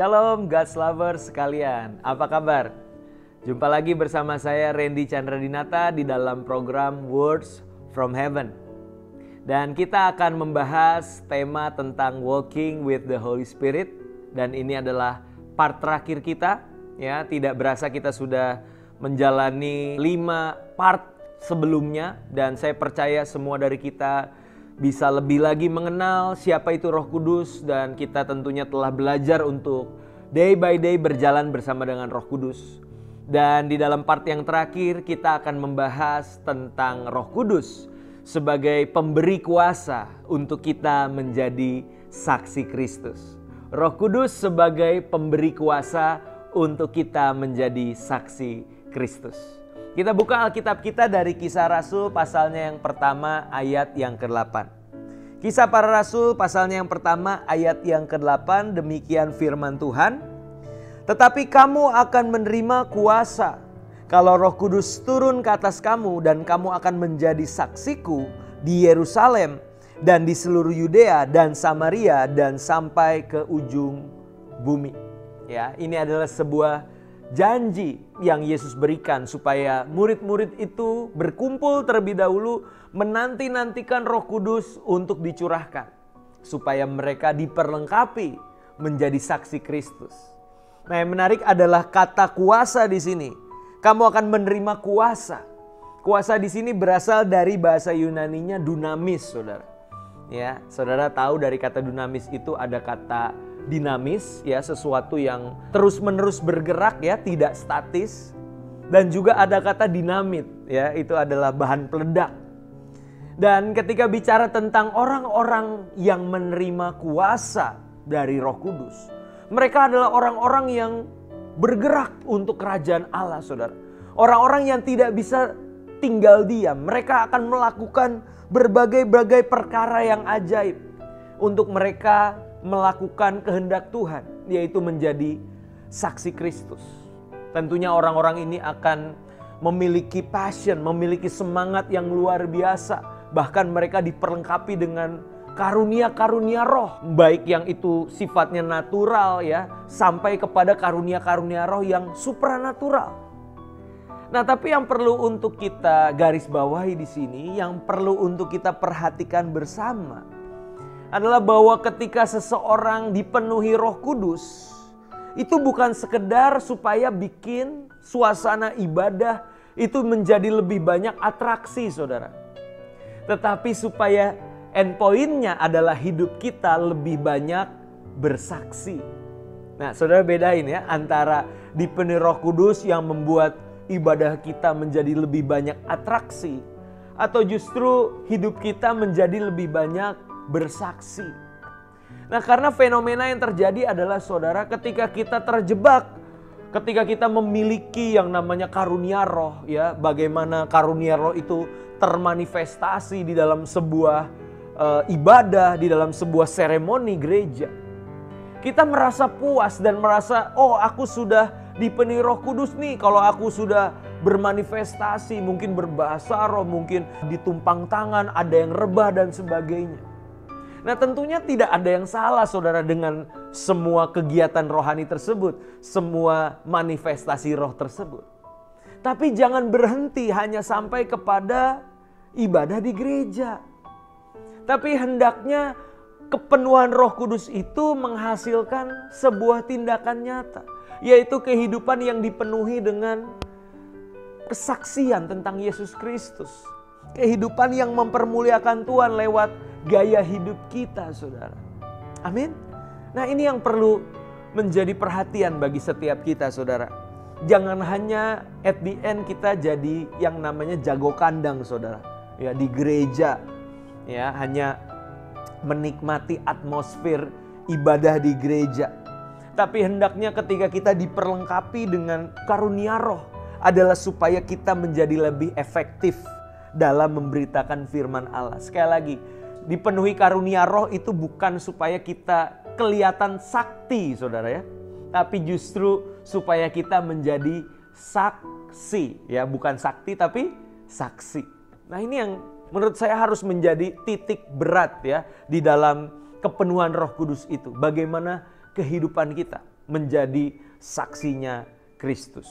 Shalom God's Lovers sekalian, apa kabar? Jumpa lagi bersama saya Randy Chandradinata di dalam program Words from Heaven. Dan kita akan membahas tema tentang Walking with the Holy Spirit. Dan ini adalah part terakhir kita. Ya, tidak berasa kita sudah menjalani 5 part sebelumnya. Dan saya percaya semua dari kita bisa lebih lagi mengenal siapa itu Roh Kudus, dan kita tentunya telah belajar untuk day by day berjalan bersama dengan Roh Kudus. Dan di dalam part yang terakhir kita akan membahas tentang Roh Kudus sebagai pemberi kuasa untuk kita menjadi saksi Kristus. Roh Kudus sebagai pemberi kuasa untuk kita menjadi saksi Kristus. Kita buka Alkitab kita dari Kisah Rasul pasalnya yang pertama ayat yang ke-8. Kisah Para Rasul pasalnya yang pertama ayat yang ke-8, demikian firman Tuhan. Tetapi kamu akan menerima kuasa kalau Roh Kudus turun ke atas kamu, dan kamu akan menjadi saksiku di Yerusalem dan di seluruh Yudea dan Samaria dan sampai ke ujung bumi. Ya, ini adalah sebuah janji yang Yesus berikan supaya murid-murid itu berkumpul terlebih dahulu, menanti-nantikan Roh Kudus untuk dicurahkan supaya mereka diperlengkapi menjadi saksi Kristus. Nah, yang menarik adalah kata kuasa di sini. Kamu akan menerima kuasa. Kuasa di sini berasal dari bahasa Yunaninya dunamis, Saudara. Ya, Saudara tahu dari kata dunamis itu ada kata dinamis, ya, sesuatu yang terus-menerus bergerak, ya, tidak statis. Dan juga ada kata dinamit, ya, itu adalah bahan peledak. Dan ketika bicara tentang orang-orang yang menerima kuasa dari Roh Kudus, mereka adalah orang-orang yang bergerak untuk kerajaan Allah, Saudara. Orang-orang yang tidak bisa tinggal diam. Mereka akan melakukan berbagai-bagai perkara yang ajaib untuk mereka melakukan kehendak Tuhan, yaitu menjadi saksi Kristus. Tentunya orang-orang ini akan memiliki passion, memiliki semangat yang luar biasa. Bahkan mereka diperlengkapi dengan karunia-karunia roh, baik yang itu sifatnya natural, ya, sampai kepada karunia-karunia roh yang supranatural. Nah, tapi yang perlu untuk kita garis bawahi di sini, yang perlu untuk kita perhatikan bersama adalah bahwa ketika seseorang dipenuhi Roh Kudus, itu bukan sekedar supaya bikin suasana ibadah itu menjadi lebih banyak atraksi, saudara. Tetapi supaya endpointnya adalah hidup kita lebih banyak bersaksi. Nah, saudara bedain ya antara dipenuhi Roh Kudus yang membuat ibadah kita menjadi lebih banyak atraksi, atau justru hidup kita menjadi lebih banyak bersaksi. Nah, karena fenomena yang terjadi adalah, saudara, ketika kita terjebak, ketika kita memiliki yang namanya karunia roh, ya, bagaimana karunia roh itu termanifestasi di dalam sebuah ibadah, di dalam sebuah seremoni gereja. Kita merasa puas dan merasa, oh, aku sudah dipenuhi Roh Kudus nih. Kalau aku sudah bermanifestasi, mungkin berbahasa roh, mungkin ditumpang tangan, ada yang rebah dan sebagainya. Nah, tentunya tidak ada yang salah, saudara, dengan semua kegiatan rohani tersebut, semua manifestasi roh tersebut. Tapi jangan berhenti hanya sampai kepada ibadah di gereja. Tapi hendaknya kepenuhan Roh Kudus itu menghasilkan sebuah tindakan nyata, yaitu kehidupan yang dipenuhi dengan kesaksian tentang Yesus Kristus. Kehidupan yang mempermuliakan Tuhan lewat gaya hidup kita, saudara. Amin. Nah, ini yang perlu menjadi perhatian bagi setiap kita, saudara. Jangan hanya at the end kita jadi yang namanya jago kandang, saudara. Ya, di gereja, ya, hanya menikmati atmosfer ibadah di gereja. Tapi hendaknya ketika kita diperlengkapi dengan karunia roh adalah supaya kita menjadi lebih efektif dalam memberitakan firman Allah. Sekali lagi, dipenuhi karunia roh itu bukan supaya kita kelihatan sakti, saudara, ya. Tapi justru supaya kita menjadi saksi, ya, bukan sakti tapi saksi. Nah, ini yang menurut saya harus menjadi titik berat, ya, di dalam kepenuhan Roh Kudus itu. Bagaimana kehidupan kita menjadi saksinya Kristus.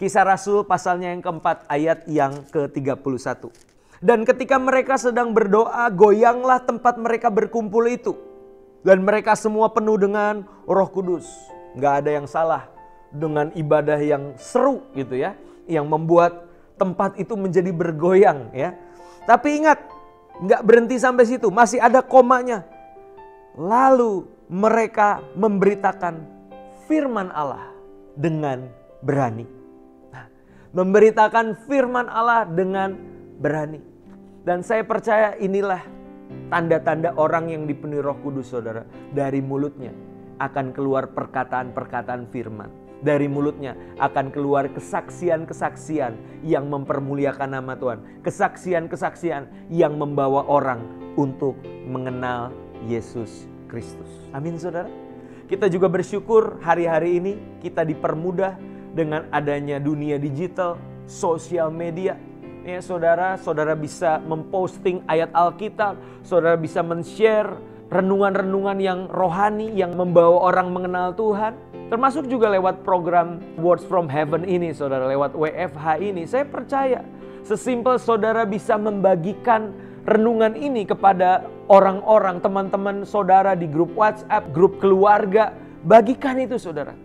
Kisah Rasul pasalnya yang keempat ayat yang ke-31. Dan ketika mereka sedang berdoa, goyanglah tempat mereka berkumpul itu. Dan mereka semua penuh dengan Roh Kudus. Gak ada yang salah dengan ibadah yang seru gitu, ya, yang membuat tempat itu menjadi bergoyang, ya. Tapi ingat, gak berhenti sampai situ, masih ada komanya. Lalu mereka memberitakan firman Allah dengan berani. Nah, memberitakan firman Allah dengan berani. Dan saya percaya inilah tanda-tanda orang yang dipenuhi Roh Kudus, saudara. Dari mulutnya akan keluar perkataan-perkataan firman. Dari mulutnya akan keluar kesaksian-kesaksian yang mempermuliakan nama Tuhan. Kesaksian-kesaksian yang membawa orang untuk mengenal Yesus Kristus. Amin, saudara. Kita juga bersyukur hari-hari ini kita dipermudah dengan adanya dunia digital, sosial media. Ya, saudara bisa memposting ayat Alkitab, saudara bisa men-share renungan-renungan yang rohani yang membawa orang mengenal Tuhan. Termasuk juga lewat program Words from Heaven ini, saudara, lewat WFH ini. Saya percaya sesimpel saudara bisa membagikan renungan ini kepada orang-orang, teman-teman saudara di grup WhatsApp, grup keluarga. Bagikan itu, saudara.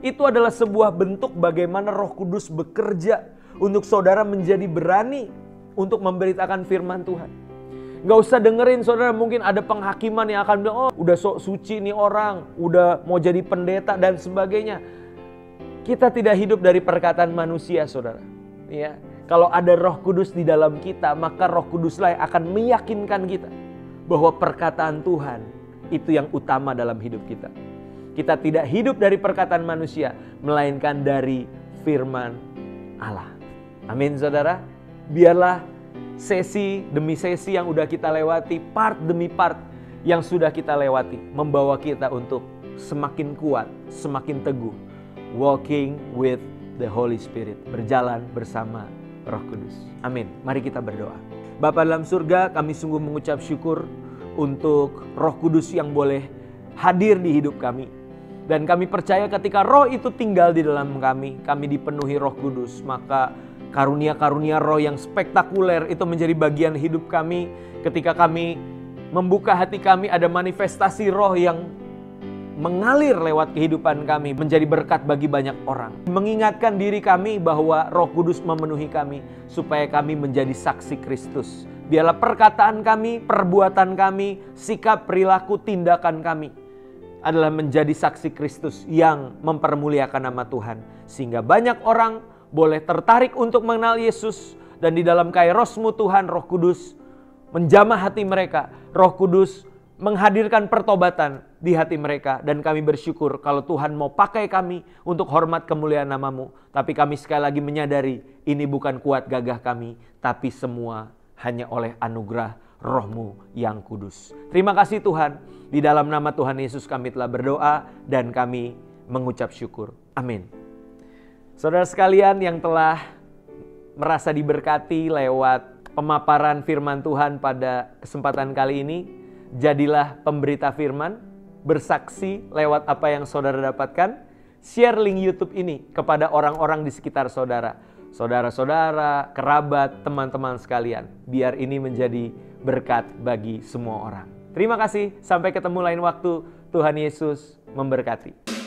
Itu adalah sebuah bentuk bagaimana Roh Kudus bekerja untuk saudara menjadi berani untuk memberitakan firman Tuhan. Gak usah dengerin, saudara, mungkin ada penghakiman yang akan bilang, oh, udah sok suci nih orang, udah mau jadi pendeta dan sebagainya. Kita tidak hidup dari perkataan manusia, saudara. Ya, kalau ada Roh Kudus di dalam kita, maka Roh Kuduslah yang akan meyakinkan kita bahwa perkataan Tuhan itu yang utama dalam hidup kita. Kita tidak hidup dari perkataan manusia, melainkan dari firman Allah. Amin, saudara. Biarlah sesi demi sesi yang udah kita lewati, part demi part yang sudah kita lewati, membawa kita untuk semakin kuat, semakin teguh, walking with the Holy Spirit, berjalan bersama Roh Kudus. Amin. Mari kita berdoa. Bapa dalam surga, kami sungguh mengucap syukur untuk Roh Kudus yang boleh hadir di hidup kami. Dan kami percaya ketika Roh itu tinggal di dalam kami dipenuhi Roh Kudus, maka karunia-karunia roh yang spektakuler itu menjadi bagian hidup kami. Ketika kami membuka hati kami, ada manifestasi roh yang mengalir lewat kehidupan kami, menjadi berkat bagi banyak orang. Mengingatkan diri kami bahwa Roh Kudus memenuhi kami, supaya kami menjadi saksi Kristus. Biarlah perkataan kami, perbuatan kami, sikap, perilaku, tindakan kami adalah menjadi saksi Kristus yang mempermuliakan nama Tuhan. Sehingga banyak orang boleh tertarik untuk mengenal Yesus, dan di dalam kairosmu Tuhan, Roh Kudus menjamah hati mereka. Roh Kudus menghadirkan pertobatan di hati mereka, dan kami bersyukur kalau Tuhan mau pakai kami untuk hormat kemuliaan nama-Mu. Tapi kami sekali lagi menyadari ini bukan kuat gagah kami, tapi semua hanya oleh anugerah Roh-Mu yang kudus. Terima kasih Tuhan, di dalam nama Tuhan Yesus kami telah berdoa dan kami mengucap syukur. Amin. Saudara sekalian yang telah merasa diberkati lewat pemaparan firman Tuhan pada kesempatan kali ini, jadilah pemberita firman, bersaksi lewat apa yang saudara dapatkan. Share link YouTube ini kepada orang-orang di sekitar saudara. Saudara-saudara, kerabat, teman-teman sekalian. Biar ini menjadi berkat bagi semua orang. Terima kasih, sampai ketemu lain waktu. Tuhan Yesus memberkati.